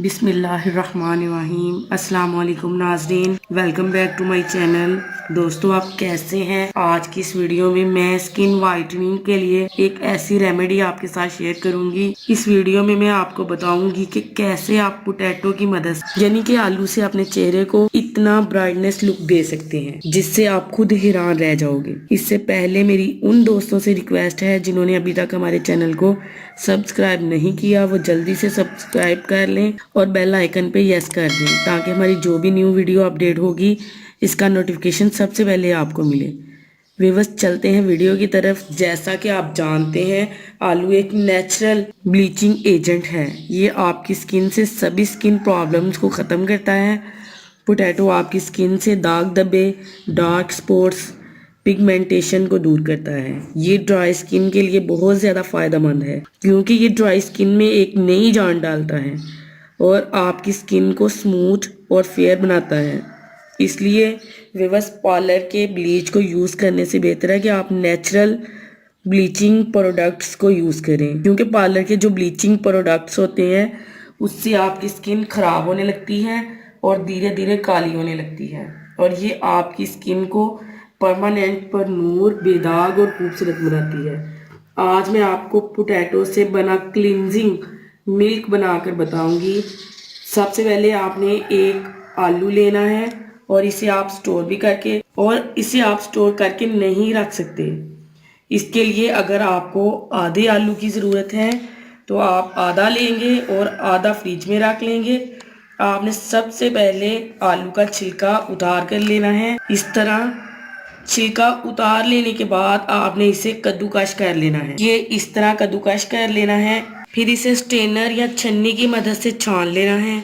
बिस्मिल्लाहिर्रहमानिर्रहीम। अस्सलाम वालेकुम नाज़रीन, welcome back to my channel. दोस्तों, आप कैसे हैं? आज की इस वीडियो में मैं स्किन वाइटनिंग के लिए एक ऐसी रेमेडी आपके साथ शेयर करूंगी। इस वीडियो में मैं आपको बताऊंगी कि कैसे आप पोटैटो की मदद से यानी कि आलू से अपने चेहरे को इतना ब्राइटनेस लुक दे सकते हैं जिससे आप खुद हैरान रह जाओगे। इससे पहले मेरी उन दोस्तों से रिक्वेस्ट है जिन्होंने अभी तक हमारे चैनल को सब्सक्राइब नहीं किया, वो जल्दी से सब्सक्राइब कर लें और बेल आइकन पे यस कर दें ताकि हमारी जो भी न्यू वीडियो अपडेट होगी इसका नोटिफिकेशन सबसे पहले आपको मिले। व्यूअर्स, चलते हैं वीडियो की तरफ। जैसा कि आप जानते हैं, आलू एक नेचुरल ब्लीचिंग एजेंट है। ये आपकी स्किन से सभी स्किन प्रॉब्लम्स को ख़त्म करता है। पोटैटो आपकी स्किन से दाग धब्बे, डार्क स्पॉट्स, पिगमेंटेशन को दूर करता है। ये ड्राई स्किन के लिए बहुत ज़्यादा फ़ायदेमंद है क्योंकि ये ड्राई स्किन में एक नई जान डालता है और आपकी स्किन को स्मूथ और फेयर बनाता है। इसलिए व्यूअर्स, पार्लर के ब्लीच को यूज़ करने से बेहतर है कि आप नेचुरल ब्लीचिंग प्रोडक्ट्स को यूज़ करें, क्योंकि पार्लर के जो ब्लीचिंग प्रोडक्ट्स होते हैं उससे आपकी स्किन ख़राब होने लगती है और धीरे धीरे काली होने लगती है और ये आपकी स्किन को परमानेंट पर नूर, बेदाग और खूबसूरत बनाती है। आज मैं आपको पोटैटो से बना क्लिनजिंग मिल्क बनाकर बताऊंगी। सबसे पहले आपने एक आलू लेना है और इसे आप स्टोर करके नहीं रख सकते। इसके लिए अगर आपको आधे आलू की ज़रूरत है तो आप आधा लेंगे और आधा फ्रिज में रख लेंगे। आपने सबसे पहले आलू का छिलका उतार कर लेना है। इस तरह छिलका उतार लेने के बाद आपने इसे कद्दूकश कर लेना है। ये इस तरह कद्दूकश कर लेना है। फिर इसे स्ट्रेनर या छन्नी की मदद से छान लेना है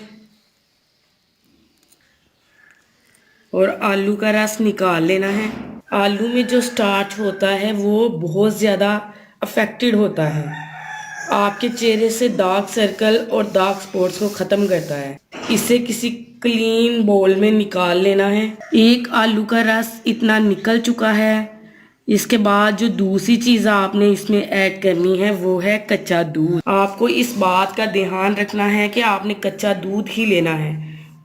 और आलू का रस निकाल लेना है। आलू में जो स्टार्च होता है वो बहुत ज़्यादा अफेक्टेड होता है, आपके चेहरे से डार्क सर्कल और डार्क स्पॉट्स को ख़त्म करता है। इसे किसी क्लीन बोल में निकाल लेना है। एक आलू का रस इतना निकल चुका है। इसके बाद जो दूसरी चीज़ आपने इसमें ऐड करनी है वो है कच्चा दूध। आपको इस बात का ध्यान रखना है कि आपने कच्चा दूध ही लेना है,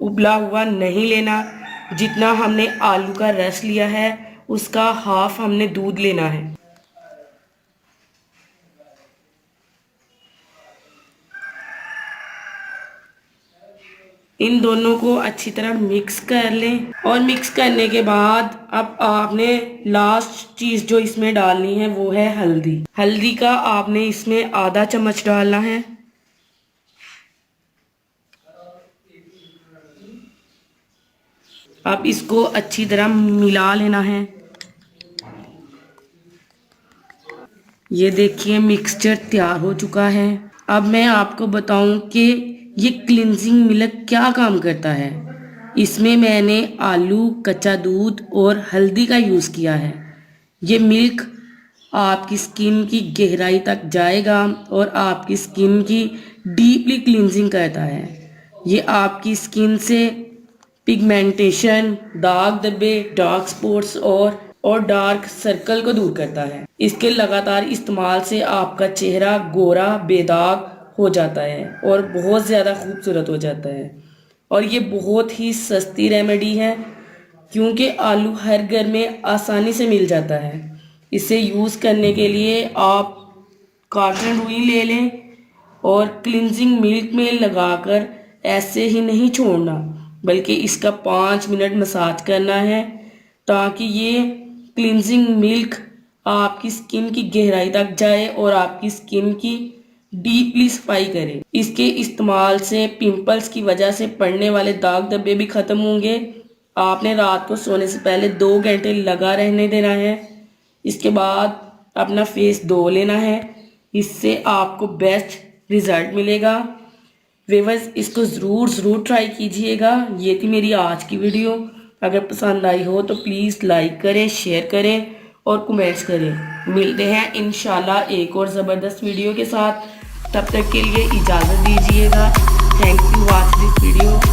उबला हुआ नहीं लेना। जितना हमने आलू का रस लिया है उसका हाफ हमने दूध लेना है। इन दोनों को अच्छी तरह मिक्स कर लें और मिक्स करने के बाद अब आपने लास्ट चीज़ जो इसमें डालनी है वो है हल्दी। हल्दी का आपने इसमें आधा चम्मच डालना है। अब इसको अच्छी तरह मिला लेना है। ये देखिए, मिक्सचर तैयार हो चुका है। अब मैं आपको बताऊं कि ये क्लिनजिंग मिल्क क्या काम करता है। इसमें मैंने आलू, कच्चा दूध और हल्दी का यूज़ किया है। ये मिल्क आपकी स्किन की गहराई तक जाएगा और आपकी स्किन की डीपली क्लिनजिंग करता है। ये आपकी स्किन से पिगमेंटेशन, दाग धब्बे, डार्क स्पॉट्स और डार्क सर्कल को दूर करता है। इसके लगातार इस्तेमाल से आपका चेहरा गोरा, बेदाग हो जाता है और बहुत ज़्यादा खूबसूरत हो जाता है। और ये बहुत ही सस्ती रेमेडी है क्योंकि आलू हर घर में आसानी से मिल जाता है। इसे यूज़ करने के लिए आप कॉटन रुई ले लें और क्लिनजिंग मिल्क में लगाकर ऐसे ही नहीं छोड़ना, बल्कि इसका 5 मिनट मसाज करना है ताकि ये क्लिनजिंग मिल्क आपकी स्किन की गहराई तक जाए और आपकी स्किन की डीपली सफाई करे। इसके इस्तेमाल से पिंपल्स की वजह से पड़ने वाले दाग धब्बे भी ख़त्म होंगे। आपने रात को सोने से पहले 2 घंटे लगा रहने देना है। इसके बाद अपना फेस धो लेना है। इससे आपको बेस्ट रिज़ल्ट मिलेगा। व्यूअर्स, इसको ज़रूर ट्राई कीजिएगा। ये थी मेरी आज की वीडियो। अगर पसंद आई हो तो प्लीज़ लाइक करें, शेयर करें और कमेंट्स करें। मिलते हैं इंशाल्लाह एक और ज़बरदस्त वीडियो के साथ। तब तक के लिए इजाज़त दीजिएगा। Thank you watch this video.